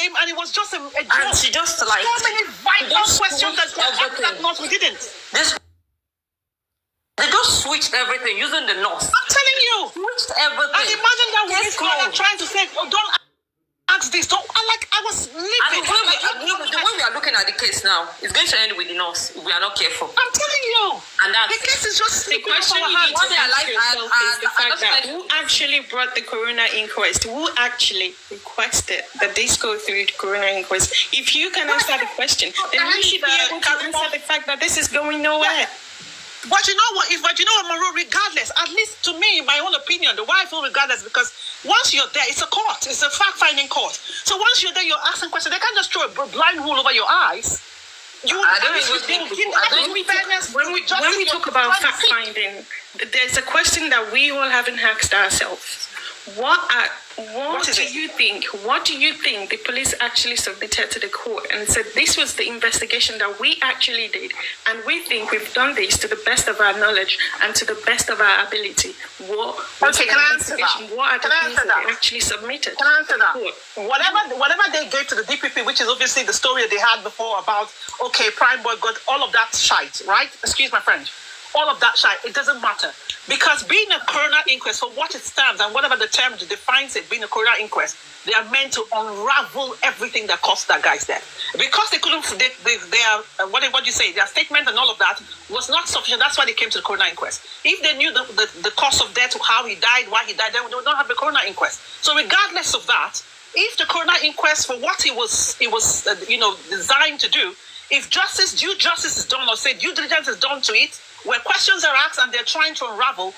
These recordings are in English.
came and it was just a joke. And she just like... So many vital questions that not we didn't. They just switched everything using the nurse. I'm telling you. Switched everything. And imagine that with this girl trying to say, oh, don't ask this. Don't. I was living. And the way we are looking at the case now, it's going to end with the nurse if we are not careful. I'm telling you. And that's the case is just the question you need to ask yourself is the fact that who actually brought the coroner inquest? Who actually requested that this go through the coroner inquest? If you can answer the question, then you should be able to answer the fact that this is going nowhere. But you know what? Maru, regardless, at least to me, in my own opinion, the way I feel regardless, because once you're there, it's a court. It's a fact-finding court. So once you're there, you're asking questions. They can't just throw a blind rule over your eyes. When we talk about fact-finding, there's a question that we all haven't asked ourselves. What do you think the police actually submitted to the court and said this was the investigation that we actually did, and we think we've done this to the best of our knowledge and to the best of our ability? What are the things that they actually submitted? Can I answer that? Whatever they gave to the DPP, which is obviously the story they had before about, okay, Prime Boy got all of that shite, right? Excuse my French. All of that shite, it doesn't matter. Because being a coroner inquest, for what it stands and whatever the term defines it, being a coroner inquest, they are meant to unravel everything that caused that guy's death. Because they couldn't, what do you say, their statement and all of that was not sufficient. That's why they came to the coroner inquest. If they knew the cause of death, how he died, why he died, then they would not have the coroner inquest. So regardless of that, if the coroner inquest, for what it was designed to do, if due justice is done, or say due diligence is done to it, where questions are asked and they're trying to unravel,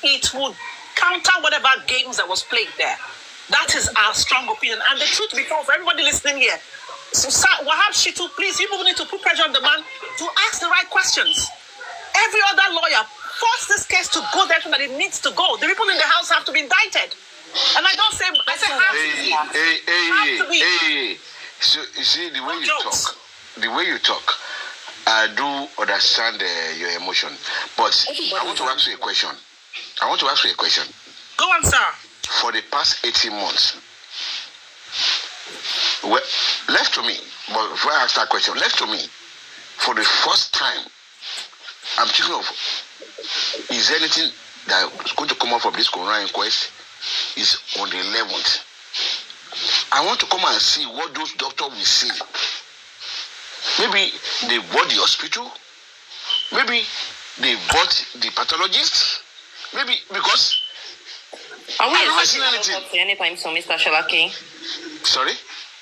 it would counter whatever games that was played there. That is our strong opinion. And the truth be told, for everybody listening here, so Wahab Shitu, please, you people need to put pressure on the man to ask the right questions. Every other lawyer force this case to go there so that it needs to go. The people in the house have to be indicted. And I don't say, I say have to be. So you see, the way you talk, I do understand your emotion, but I want to ask you a question. Go on, sir. For the past 18 months, well, left to me, but before I ask that question, left to me, for the first time, I'm thinking of, is there anything that is going to come out from this coroner inquest? Is on the 11th. I want to come and see what those doctors will see. Maybe they bought the hospital. Maybe they bought the pathologist. Maybe because are we expecting an autopsy anytime soon, Mr. Shalaki? Sorry?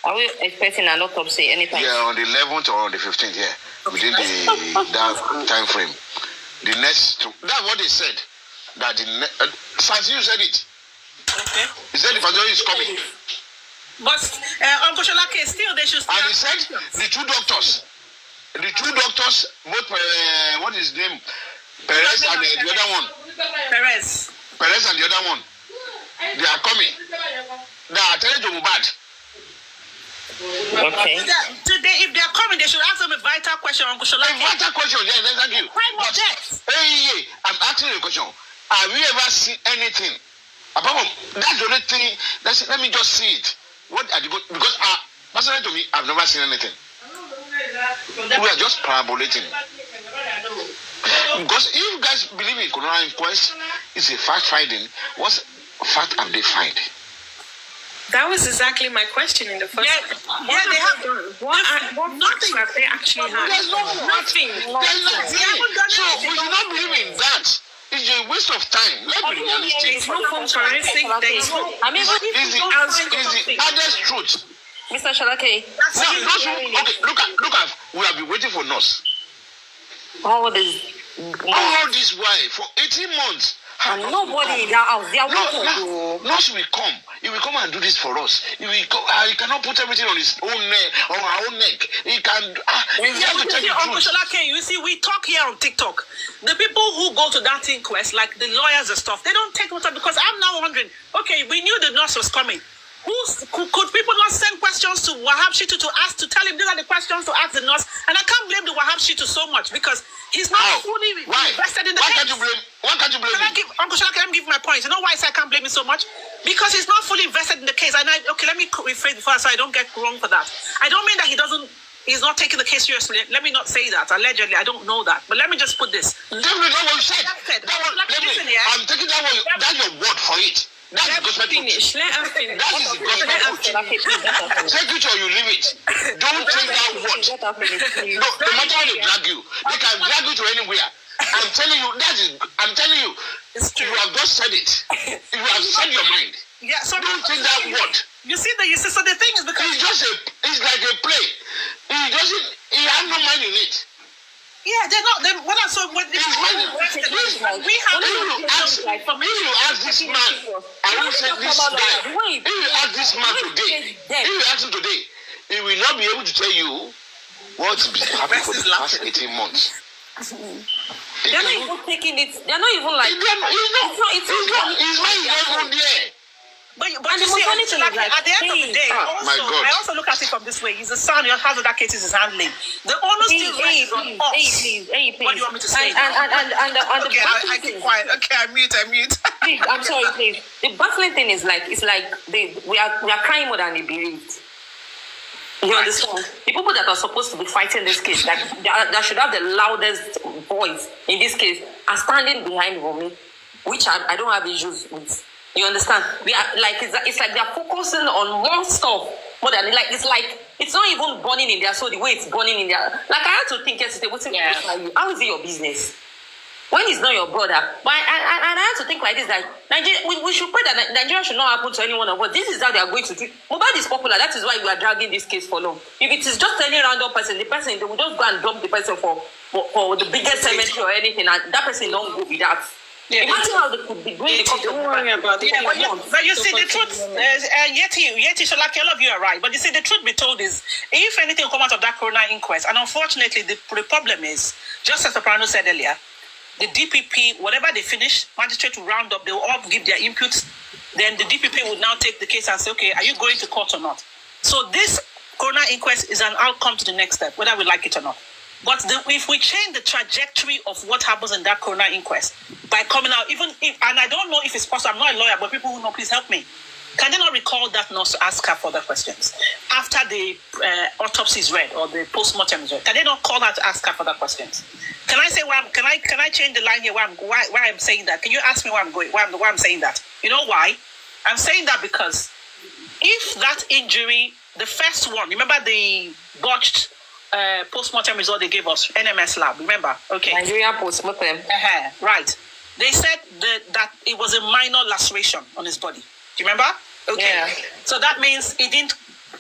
Are we expecting an autopsy anytime? Yeah, on the 11th or on the 15th, yeah. Within that time frame. The next, that's what they said. That Sansi said it. Okay. He said the pathologist is coming. But Uncle Shalaki, still they should. And he said the two doctors, both what is his name, Perez and the other one. Perez and the other one. They are coming. They are telling to Mohbad. Okay. Today, if they are coming, they should ask them a vital question, Uncle Shalaki. A vital question, yes, thank you. But hey, I'm asking you a question. Have you ever seen anything? Apart from that's the only thing. Let me just see it. What are the good? Because personally to me, I've never seen anything. We are just parabolating. Because if you guys believe in coroner inquest, it's a fact finding. What fact have they find? That was exactly my question in the first place. Yeah, they have done. What facts have they actually had? There's nothing. So we do not believe in that. It's a waste of time. Let's be realistic. It's no forensic. It's the hardest truth. Mr. Shalaki. Look at. We have been waiting for nurse. All this while for 18 months. And nobody in that house. They are waiting. Nurse will come. He will come and do this for us. He cannot put everything on his own neck, on our own neck. He can. We have to tell the truth. You see, we talk here on TikTok. The people who go to that inquest, like the lawyers and stuff, they don't take much time because I'm now wondering. Okay, we knew the nurse was coming. Could people not send questions to Wahab Shitu to tell him these are the questions to ask the nurse, And I can't blame the Wahab Shitu so much because he's not fully invested in the case. Why can't you blame him? Uncle Shala, can I give my point? You know why I say I can't blame him so much? Because he's not fully invested in the case. And let me rephrase before so I don't get wrong for that. I don't mean that he's not taking the case seriously. Let me not say that. Allegedly, I don't know that. But let me just put this. Definitely not what you said. I'm taking that's your word for it. That's Let her finish. That is the gospel. Take it or you leave it. Don't take that word. No matter how they drag you, they can drag you to anywhere. I'm telling you, It's true. you have just said it. You have said your mind. Yeah, so Don't take that word. You see, so the thing is because It's like a play. He has no mind in it. yeah, they're not. What I saw, what If you ask this man, I will say this guy. If you ask this man today, he will not be able to tell you what's been happening for the past 18 months. They're not even taking it. They're not even like. He's not even there. But you see, at the end of the day, I also look at it from this way. He's the son. He has other cases he's handling. The onus still rests on us. Please. What do you want me to say? And I keep quiet. Okay, I mute. Please, I'm sorry, please. The baffling thing is like we are crying more than they bereaved. You understand? The people that are supposed to be fighting this case, that should have the loudest voice in this case, are standing behind Wunmi, which I don't have issues with. You understand? We are like it's like they're focusing on more stuff more than it's not even burning in their soul the way it's burning in their. Like I had to think yesterday, how is it your business? When it's not your brother, but I had to think like this: like Nigeria, we should pray that Nigeria should not happen to any one of us. This is how they are going to treat. Mohbad is popular. That is why we are dragging this case for long. If it is just any random person, the person they will just go and dump the person for the biggest cemetery or anything, and that person don't go with that. Yeah. Imagine how they could be doing the don't worry about it. But you see, the truth, Yeti, Sholaki, all of you are right. But you see, the truth be told is, if anything will come out of that coroner inquest, and unfortunately, the problem is, just as Soprano said earlier, the DPP, whatever they finish, magistrate will round up, they will all give their inputs, then the DPP will now take the case and say, okay, are you going to court or not? So this coroner inquest is an outcome to the next step, whether we like it or not. But if we change the trajectory of what happens in that coroner inquest by coming out, and I don't know if it's possible, I'm not a lawyer, but people who know, please help me. Can they not recall that nurse to ask her further questions after the autopsy is read or the post-mortem is read? Can they not call her to ask her further questions? Can I say can I change the line here why I'm saying that? Can you ask me why I'm saying that? You know why? I'm saying that because if that injury, the first one, remember the botched post-mortem result they gave us, NMS lab, remember? Okay. Nigeria post-mortem. Right. They said that it was a minor laceration on his body. Do you remember? Okay. Yeah. So that means it didn't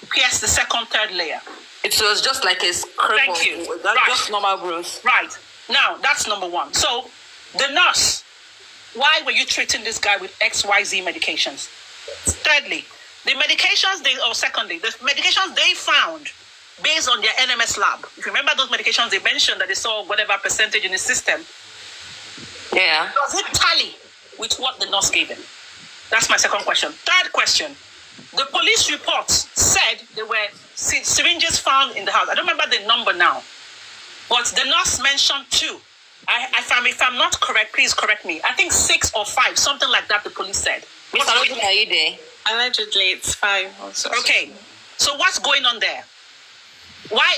pierce the second, third layer. It was just like a scrape. Thank you. That's just normal bruise. Right. Now, that's number one. So, the nurse, why were you treating this guy with XYZ medications? Thirdly, the medications the medications they found based on their NMS lab. If you remember those medications, they mentioned that they saw whatever percentage in the system. Yeah. Does it tally with what the nurse gave him? That's my second question. Third question. The police reports said there were syringes found in the house. I don't remember the number now. But the nurse mentioned 2. If I'm not correct, please correct me. I think 6 or 5, something like that, the police said. Mr. Logan, are you there? Allegedly, it's 5 also. Okay. So what's going on there? Why?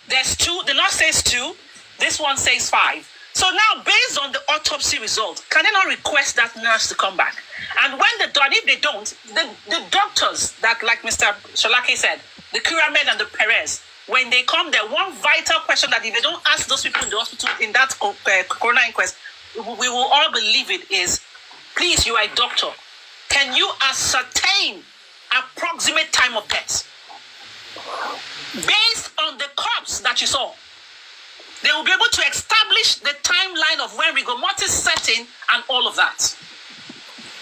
There's 2. The nurse says 2. This one says 5. So now, based on the autopsy result, can they not request that nurse to come back? And when if they don't, the doctors that, like Mr. Sholaki said, the Kuramed and the Perez, when they come there, one vital question that if they don't ask those people in the hospital in that coroner inquest, we will all believe it is, please, you are a doctor. Can you ascertain approximate time of death? Based on the corpse that you saw, they will be able to establish the timeline of when rigor mortis set in and all of that.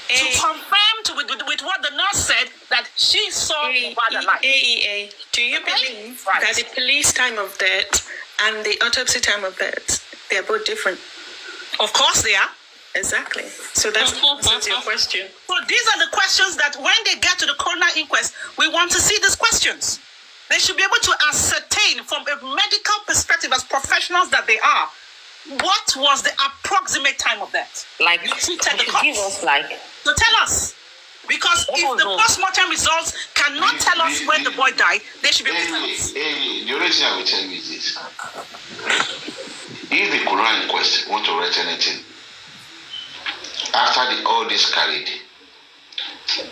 To confirm with what the nurse said that she saw Mohbad alive. Do you believe that the police time of death and the autopsy time of death, they are both different? Of course they are. Exactly. So that's your question. So these are the questions that when they get to the coroner inquest, we want to see these questions. They should be able to ascertain from a medical perspective, as professionals that they are, what was the approximate time of death. Like, you treated the cops. give us like. So tell us. Because if the post-mortem results cannot tell us when the boy died, they should be able to tell us. The only thing I will tell you is this. If the Coroner inquest want to write anything, after all this carried,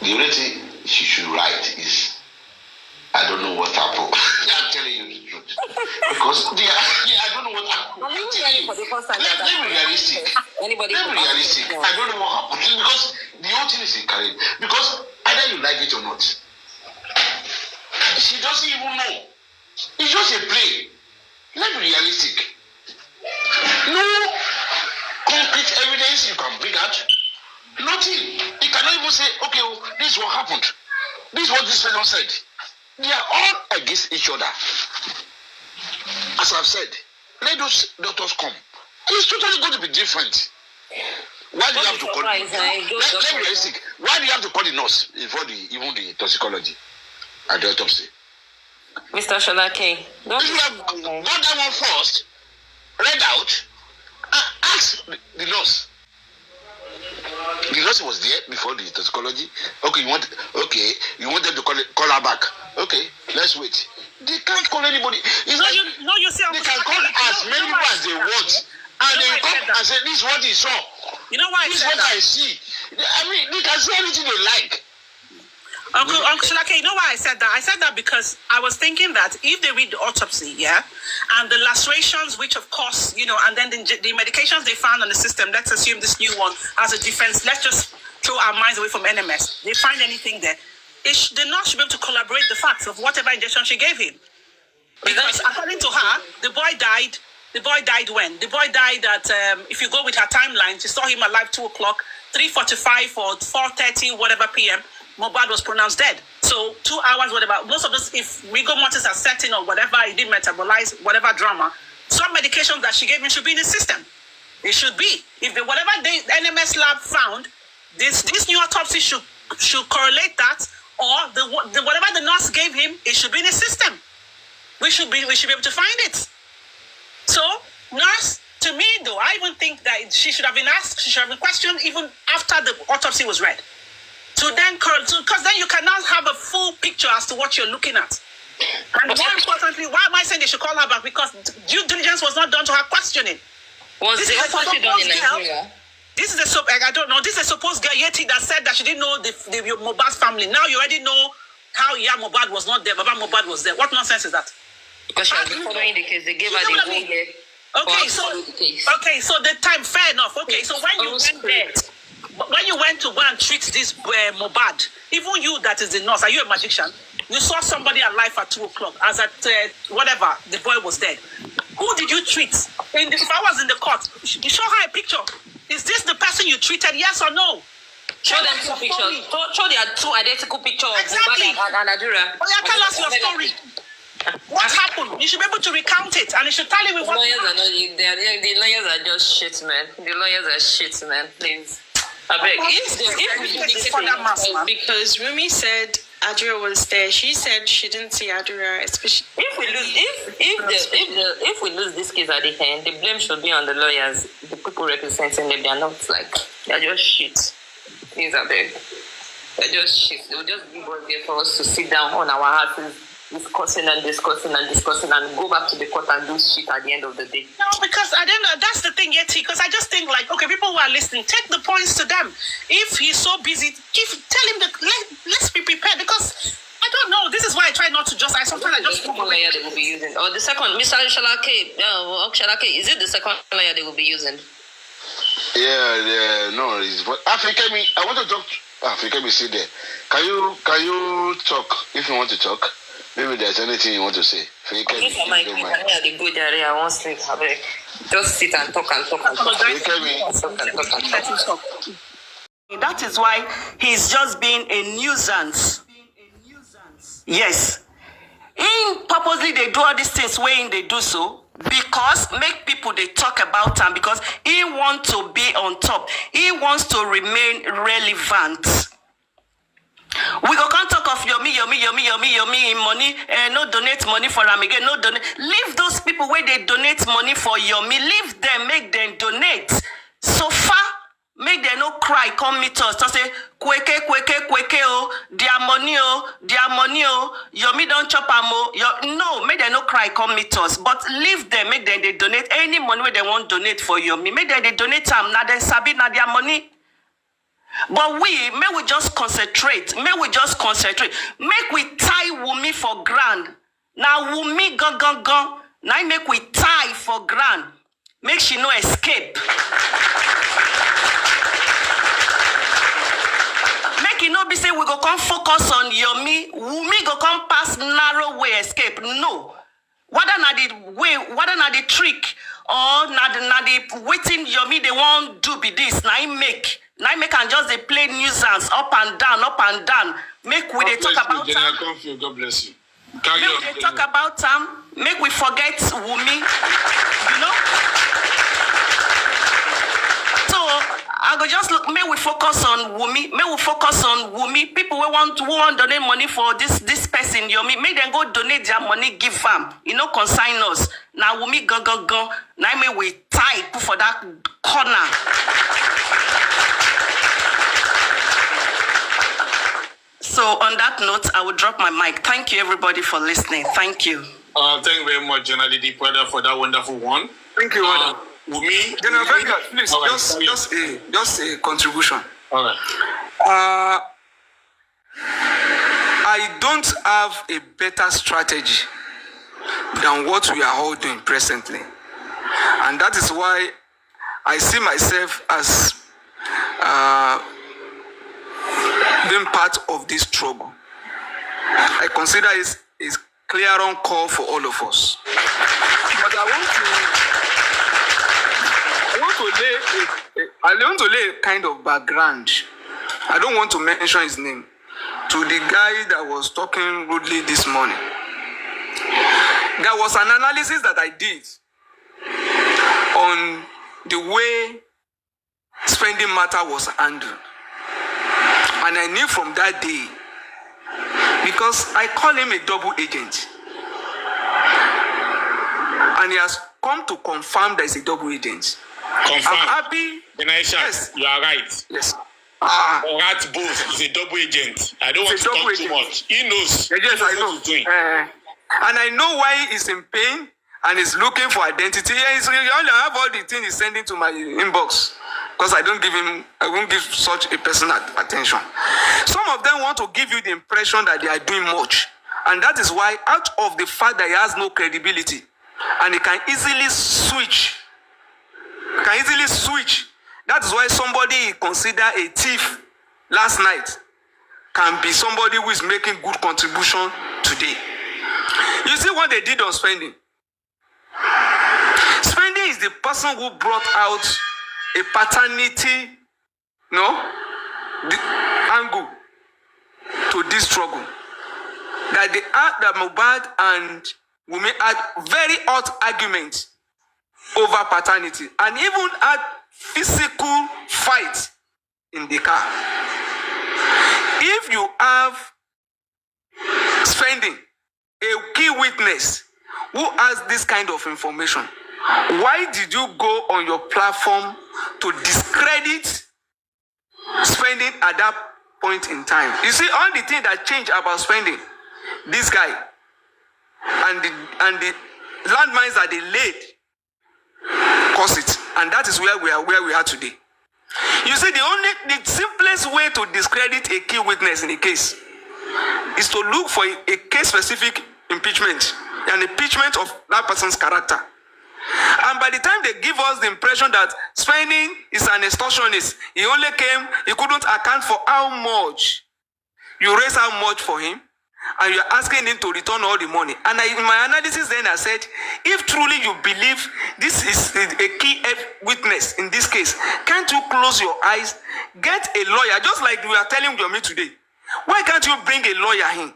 the only thing she should write is, I don't know what happened. I'm telling you the truth. Because I don't know what happened. Let me be realistic. Let me be realistic. I don't know what happened. Because the whole thing is carried. Because either you like it or not, she doesn't even know. It's just a play. Let's be realistic. No concrete evidence you can bring out. Nothing. You cannot even say, okay, well, this is what happened. This is what this person said. They are all against each other. As I've said, let those doctors come. It's totally going to be different. Why do you have to call let me be realistic. Why do you have to call the nurse before even the toxicology and the autopsy? Mr. Shalake, you should have got that one first, read out, and ask the nurse. The nurse was there before the toxicology. Okay, you want them to call her back. Okay, let's wait. They can't call anybody. It's like, you see, they can call as many people as they want. And they come and say, this is what they saw. You know why this is what I see. I mean, they can say anything they like. Uncle Shalake, you know why I said that? I said that because I was thinking that if they read the autopsy, and the lacerations, which of course, and then the medications they found on the system, let's assume this new one as a defense, let's just throw our minds away from NMS. They find anything there. The nurse should be able to collaborate the facts of whatever injection she gave him. Because according to her, the boy died. The boy died when? The boy died at, if you go with her timeline, she saw him alive 2 o'clock, 3:45 or 4:30, whatever PM. Mohbad was pronounced dead. So 2 hours, whatever. Most of this, if rigor mortis are setting or whatever, it didn't metabolize, whatever drama, some medication that she gave him should be in the system. It should be. If whatever the NMS lab found, this new autopsy should correlate that, or whatever the nurse gave him, it should be in the system. We should be able to find it. So, nurse, to me though, I even think that she should have been asked, she should have been questioned even after the autopsy was read. Because then you cannot have a full picture as to what you're looking at. And more importantly, why am I saying they should call her back? Because due diligence was not done to her questioning. Was the autopsy done in Nigeria? This is I don't know. This is a supposed girl Yeti that said that she didn't know the Mohbad's family. Now you already know how Mohbad was not there, Baba Mohbad was there. What nonsense is that? Because she has been following the case. They gave her the whole year. Okay, so the time, fair enough. Okay, so when you went there, when you went to go and treat this Mohbad, even you that is the nurse, are you a magician? You saw somebody alive at 2 o'clock, as at whatever, the boy was dead. Who did you treat? If I was in the court, you show her a picture. Is this the person you treated, yes or no? Show them 2 pictures. Show their 2 identical pictures of exactly. Mohbad and Nigeria. Oh yeah, tell us your story. What happened? You should be able to recount it, and you should tell you with what. The lawyers are just shit, man. The lawyers are shit, man. Please. I beg. If we do this thing, because Wunmi said Adria was there, she said she didn't see Adria, especially if we lose this case at the end, the blame should be on the lawyers, the people representing them. They are not they're just shit. Please, I beg. They're just shit. They will just give us there for us to sit down on our asses, discussing and go back to the court and do shit at the end of the day. No, because I don't know. That's the thing, Yeti. Because I just think okay, people who are listening, take the points to them. If he's so busy, tell him that let's be prepared. Because I don't know. This is why I try not to just. Sometimes I just move away. They will be using, or the second, Mr. Shalake. Is it the second layer they will be using? Yeah. No, Afrikemi. I want to talk. Afrikemi, sit there. Can you talk if you want to talk? Maybe there's anything you want to say. I won't sleep. Just sit and talk. That is why he's just being a nuisance. Yes. Purposely they do all these things when they do so, because make people they talk about him, because he wants to be on top. He wants to remain relevant. We go can't talk of Yomi money, no donate money for them again, no donate. Leave those people where they donate money for Yomi. Leave them, make them donate. So far, make them no cry, come meet us. So say, kweke, oh, their money, oh, Yomi don't chop amo. No, make them no cry, come meet us. But leave them, make them they donate any money where they want donate for Yomi. Make them they donate them, now they sabi na their money. But may we just concentrate. Make we tie Wunmi for grand. Now Wunmi gone. Now make we tie for grand. Make she no escape. Make it no be say we go come focus on Yomi. Wunmi go come pass narrow way escape. No. Whether na the trick or na the waiting Yomi they won't do be this. Now make and just they play nuisance up and down. Make we they talk about them. God bless you. Make we talk about them. Make we forget Wunmi. You know. So I go just look. May we focus on Wunmi. People who want donate money for this person Yomi. Make them go donate their money. Give them. You know, consign us. Now Wunmi go. Now may we type for that corner. So on that note, I will drop my mic. Thank you everybody for listening. Thank you. Thank you very much, General Lady, for that wonderful one. Thank you, Madam. Wunmi, General Venkat, please, right, just a contribution. All right. I don't have a better strategy than what we are all doing presently. And that is why I see myself as being part of this struggle. I consider it is clear on call for all of us. But I want to lay a kind of background. I don't want to mention his name, to the guy that was talking rudely this morning. There was an analysis that I did on the way spending matter was handled. And I knew from that day, because I call him a double agent. And he has come to confirm that he's a double agent. Confirm. I'm happy. Yes, you are right. Yes. Right, both. He's a double agent. I don't want to talk too much. He knows. Yes, I know. And I know why he's in pain and he's looking for identity. He only have all the things he's sending to my inbox. Because I won't give such a person attention. Some of them want to give you the impression that they are doing much. And that is why, out of the fact that he has no credibility, and he can easily switch. That is why somebody considered a thief last night can be somebody who is making good contribution today. You see what they did on spending? Spending is the person who brought out a paternity, the angle to this struggle. That Mohbad and Wunmi had very hot arguments over paternity and even had physical fight in the car. If you have spending a key witness who has this kind of information, why did you go on your platform to discredit spending at that point in time? You see, all the things that changed about spending, this guy and the landmines that they laid caused it, and that is where we are today. You see, the simplest way to discredit a key witness in a case is to look for a case-specific impeachment, an impeachment of that person's character. And by the time they give us the impression that spending is an extortionist, he only came, he couldn't account for how much. You raise how much for him, and you're asking him to return all the money. And in my analysis then I said, if truly you believe this is a key witness in this case, can't you close your eyes, get a lawyer, just like we are telling me today. Why can't you bring a lawyer in?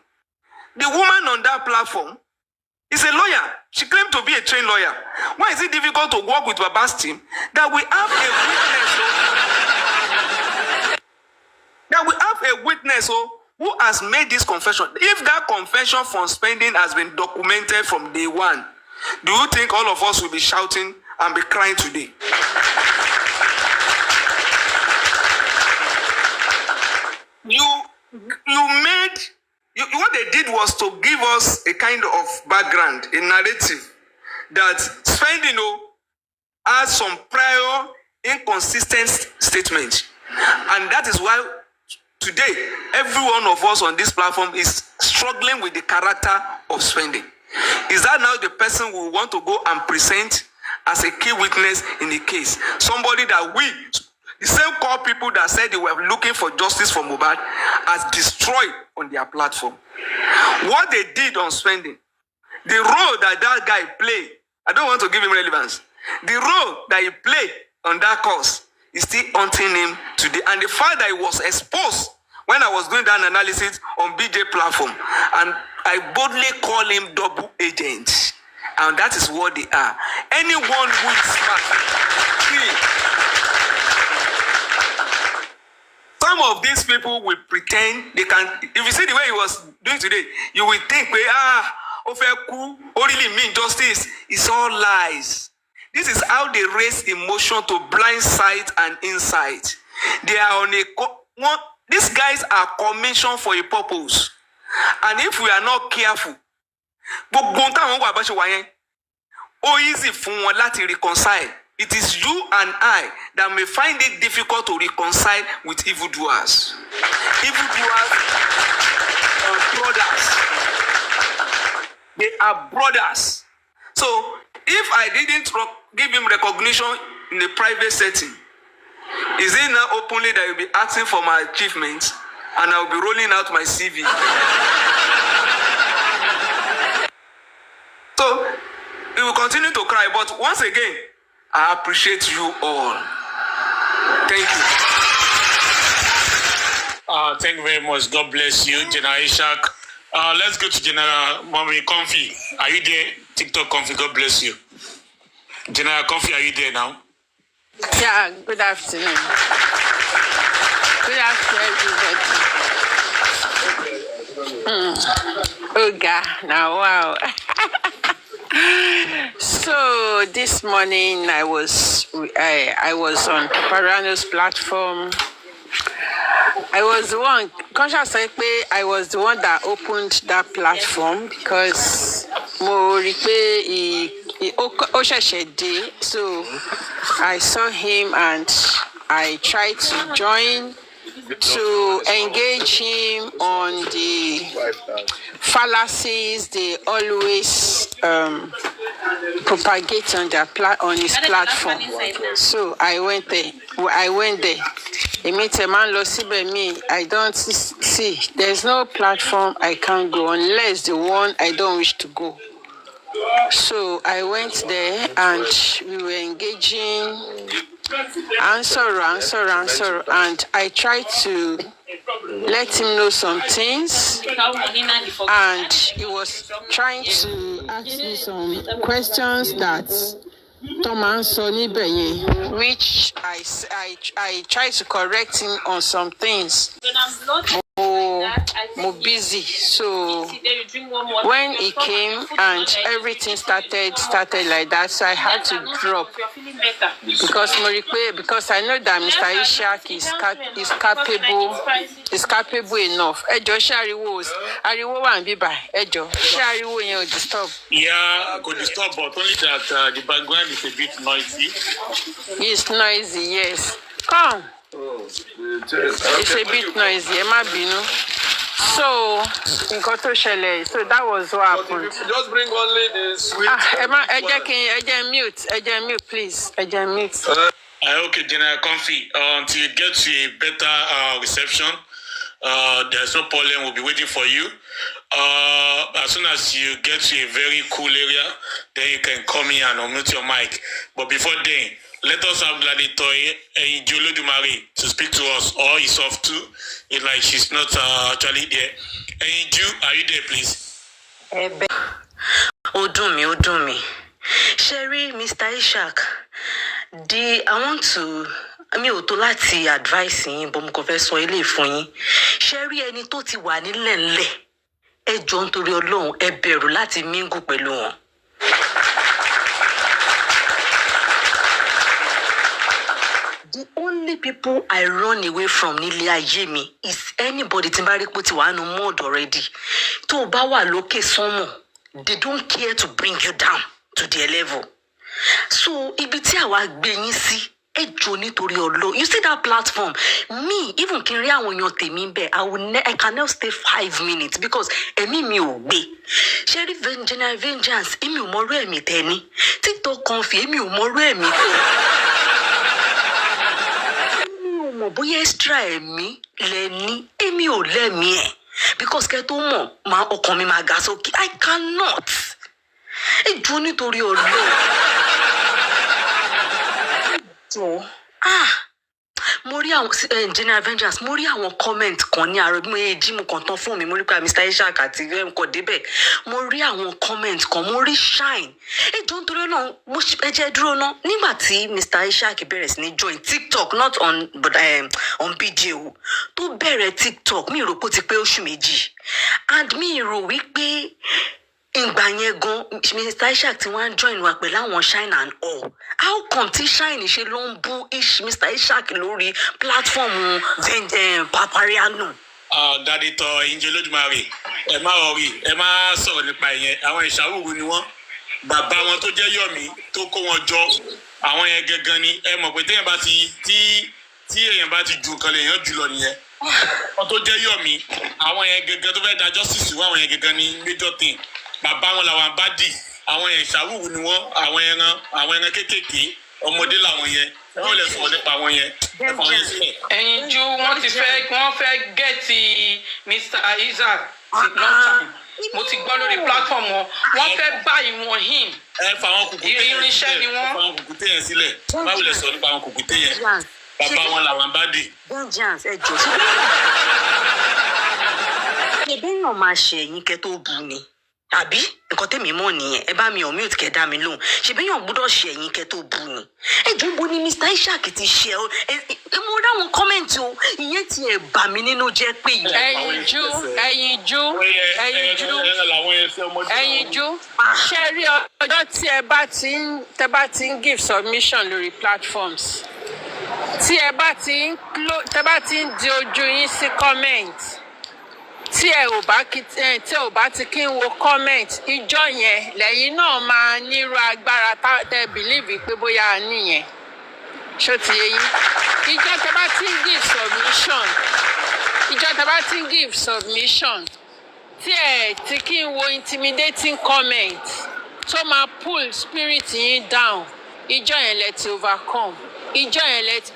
The woman on that platform is a lawyer. She claimed to be a trained lawyer. Why is it difficult to work with Baba's team that we have a witness? who has made this confession? If that confession from spending has been documented from day one, do you think all of us will be shouting and be crying today? What they did was to give us a kind of background, a narrative that spending has some prior inconsistent statements, and that is why today every one of us on this platform is struggling with the character of spending. Is that now the person we want to go and present as a key witness in the case? Somebody that the same core people that said they were looking for justice for Mohbad, has destroyed on their platform. What they did on spending, the role that guy played, I don't want to give him relevance. The role that he played on that cause is still haunting him today. And the fact that he was exposed when I was doing that analysis on BJ platform, and I boldly call him double agents. And that is what they are. Anyone who is smart, some of these people will pretend they can. If you see the way he was doing today, you will think, really mean justice. It's all lies. This is how they raise emotion to blind sight and insight. They are on these guys are commissioned for a purpose. And if we are not careful, easy for one to reconcile. It is you and I that may find it difficult to reconcile with evildoers. Evildoers are brothers. They are brothers. So if I didn't give him recognition in a private setting, is it now openly that you'll be asking for my achievements and I'll be rolling out my CV? So we will continue to cry, but once again, I appreciate you all. Thank you. Thank you very much. God bless you, General Ishak. Let's go to General Mommy Comfy. Are you there? TikTok Comfy, God bless you. General Comfy, are you there now? Yeah, good afternoon. Good afternoon, everybody. Oh, God, now, wow. So this morning I was on Paparano's platform. I was the one, conscious I was the one that opened that platform because so I saw him and I tried to join to engage him on the fallacies they always propagate on his platform. So I went there. I don't see. There's no platform I can't go unless the one I don't wish to go. So I went there and we were engaging, answer, and I tried to let him know some things, and he was trying to ask me some questions that Tom answered, which I tried to correct him on some things. More busy. So when he came and everything started like that, so I had to drop because I know that Mr. Ishak is capable enough. Disturb. Yeah, I could disturb, but only that the background is a bit noisy. It's noisy, yes. Come. It's a bit noisy, So, so that was what happened. Just bring only the sweet. Mute, please. Mute. Okay, General Comfy. Until you get to a better reception, there's no problem. We'll be waiting for you. As soon as you get to a very cool area, then you can come in and unmute your mic. But before then, let us have Gladitoy and Jolodumare to speak to us, or is off too. It's like she's not actually there. And Ju, are you there, please? Odumi. Sherry, Mr. Ishak, I want to advise him, but mo fẹ́ sọ ilé fún yín. ṣẹ́rí ẹni tó ti wà nílẹ̀ ńlẹ̀ ẹ jọ̀ọ́ nítorí Ọlọ́run ẹ bẹ̀rù láti mingle pẹ̀lú wọn. The only people I run away from nílé ayé mi is anybody tí n bá rí pé ó ti wà nínú mud already. Tó o bá wà lókè sánmọ̀, they don't care to bring you down to their level. So ibi tí àwa gbé yín sí ẹ jọ̀ọ́ nítorí Ọlọ́run. You see that platform? Me, even kí n rí àwọn èèyàn tèmi ń bẹ̀, I cannot stay 5 minutes because ẹ̀mí mi ò gbé. Ṣé rí vengeance, èmi ò mọ̀rú ẹ̀mí tẹ́ni. TikTok kan fi èmi ò mọ̀rú ẹ̀mí tó. Mọ̀ bóyá extra ẹ̀mí lẹ́ni, èmi ò lẹ́mí ẹ̀. Because kẹ́ tó mọ̀, ọkàn mi máa ga sókè. I cannot. Ẹ jọ̀ọ́ nítorí Ọlọ́run. Mo rí àwọn general vengeance, mo rí àwọn comment kan ní àárọ̀ bí mo yẹ jí mo kàn tán fún mi, mo rí pé Mr. Ishaq àti nǹkan débẹ̀, mo rí àwọn comment kan, mo rí shine. Ẹ jọ̀ọ́ nítorí náà ẹ jẹ́ dúró ná. Nígbà tí Mr. Ishaq bẹ̀rẹ̀ sí ní join TikTok, not on BJO, tó bẹ̀rẹ̀ TikTok, mi rò pé ó ti pé oṣù méjì, and mi rò wípé ìgbà yẹn gan Mr. Ishaq tí wọ́n join wa pẹ̀lú àwọn shine and all. How come tí shine ṣe ló ń bú Mr. Ishaq lórí platform Papariano? Dádì tọ ìjẹ lójúmọ́rè ẹ má rọrí ẹ má sọ̀rọ̀ nípa ìyẹn, àwọn ìṣàwùrù ni wọ́n, bàbá wọn tó jẹ́ Yọ̀mí tó kó wọn jọ, àwọn yẹn gangan ni ẹ mọ̀ pé téèyàn bá ti tí èèyàn bá ti ju nǹkan lè yàn jùlọ nìyẹn. Wọn tó jẹ́ Yọ̀mí, àwọn yẹn gangan tó fẹ́ dájọ́ sísì wọ́n, àwọn yẹn gangan ni major thing. Bàbá wọn làwọn bá dì, àwọn yẹn ìṣàwùrù ni wọ́n, àwọn ẹran kéékèèké, ọmọdé làwọn yẹn. Wọ́n lè sọ̀rọ̀ nípa àwọn yẹn. Ẹ̀yin ju wọ́n fẹ́ gẹ̀ẹ́tì Mr. Ishaq long time. Mo ti gbọ́ lórí platform wọn. Wọ́n fẹ́ bá ìwọ̀n him. Ẹ fa àwọn kùkùté yẹn irinṣẹ́ ni wọ́n. Ẹ fa àwọn kùkùté yẹn sílẹ̀. Báwo lè sọ nípa àwọn kùkùté yẹn? Bàbá wọn làwọn bá dì. Vengeance ẹ jọ̀ọ́. Ṣé bẹ́ẹ̀ náà máa ṣe ẹ̀yin kẹ́ tó bu ni? Àbí nǹkan tèmi mọ̀ nìyẹn, ẹ bá mi on mute kẹ́ dá mi lóhùn. Ṣé bẹ́ẹ̀ yàn gbọ́dọ̀ ṣe ẹ̀yin kẹ́ tó bu ni? Ẹ jọ̀ọ́ bo ni Mr. Ishaq ti ṣe ọ? Mo rí àwọn kọ́mẹ̀ntì o, ìyẹn ti ẹ̀ bà mí nínú jẹ́ pé yìí. Ẹ̀yin jú. Ṣé rí ọjọ́ tí ẹ bá ti ń give submission lórí platforms? Tí ẹ bá ti ń di ojú yín sí comment? Tí ẹ ò bá ti kí n wo comment, ìjọ yẹn lẹ́yìn náà máa nírú agbára tẹ́ believe pé bóyá a níyẹn. Ṣó ti yé yín? Ìjọ tẹ́ bá ti ń give submission, tí ẹ ti kí n wo intimidating comment tó máa pull spirit yín down, ìjọ yẹn lẹ ti overcome. Ìjọ yẹn lẹ ti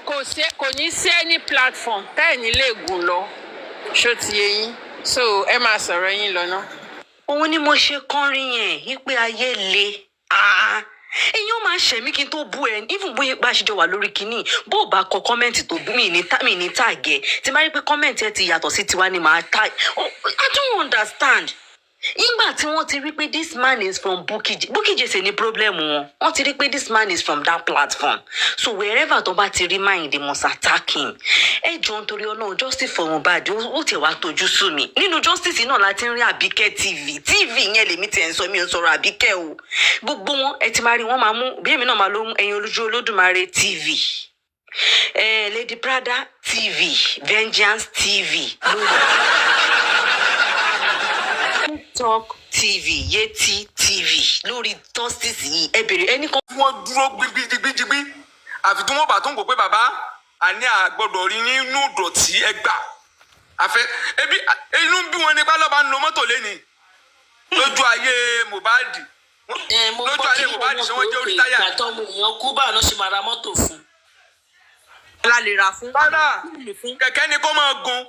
kò ní sí any platform tẹ́ ẹ̀ ní lè gùn lọ. Ṣó ti yé yín? So ẹ máa sọ̀rọ̀ yín lọ ná. Òun ni mo ṣe kọrin yẹn wípé ayé le. Èyàn máa ṣẹ̀mí kí n tó bú ẹ, even bóyá bá ṣe jọ wà lórí kinní, bó o bá kọ kọ́mẹ́ǹtì tó bú mi ní tàgẹ̀, tí máa rí pé kọ́mẹ́ǹtì ẹ ti yàtọ̀ sí tiwa ni màá tag. I don't understand. Nígbà tí wọ́n ti rí pé this man is from Bukije ṣe ní problem wọn, wọ́n ti rí pé this man is from that platform. So wherever tó bá ti rí mind, they must attack him. Ẹ jọ̀ọ́ nítorí Ọlọ́run, justice for Mohbad ó ti wá tójú sú mi. Nínú justice náà láti ń rí Àbíkẹ́ TV yẹn lèmi ti ẹ̀ ń sọ, mi ò ń sọ̀rọ̀ Àbíkẹ́ o. Gbogbo wọn ẹ ti máa rí wọn máa mú, bí èmi náà máa ló ẹ̀yin olójú Olódùmarè TV. Lady Prada TV, Vengeance TV. TikTok TV, Yeti TV, lórí justice yìí ẹ bèrè ẹnì kan. Wọ́n dúró gbígbígbígbí àfi tí wọ́n bá tó ń kó pé bàbá àní àgbọ̀dọ̀ rí nínú ìdọ̀tí ẹgbà àfẹ́ ebi inú bí wọn nípa lọ́ba ń lo mọ́tò lẹ́ni lójú ayé Mohbad lójú ayé Mohbad ṣé wọ́n jẹ́ orí táyà. Ìgbàtọ́ mo yàn kú báà náà ṣe máa ra mọ́tò fún. La lè rà fún. Rárá kẹ̀kẹ́ ni kó máa gun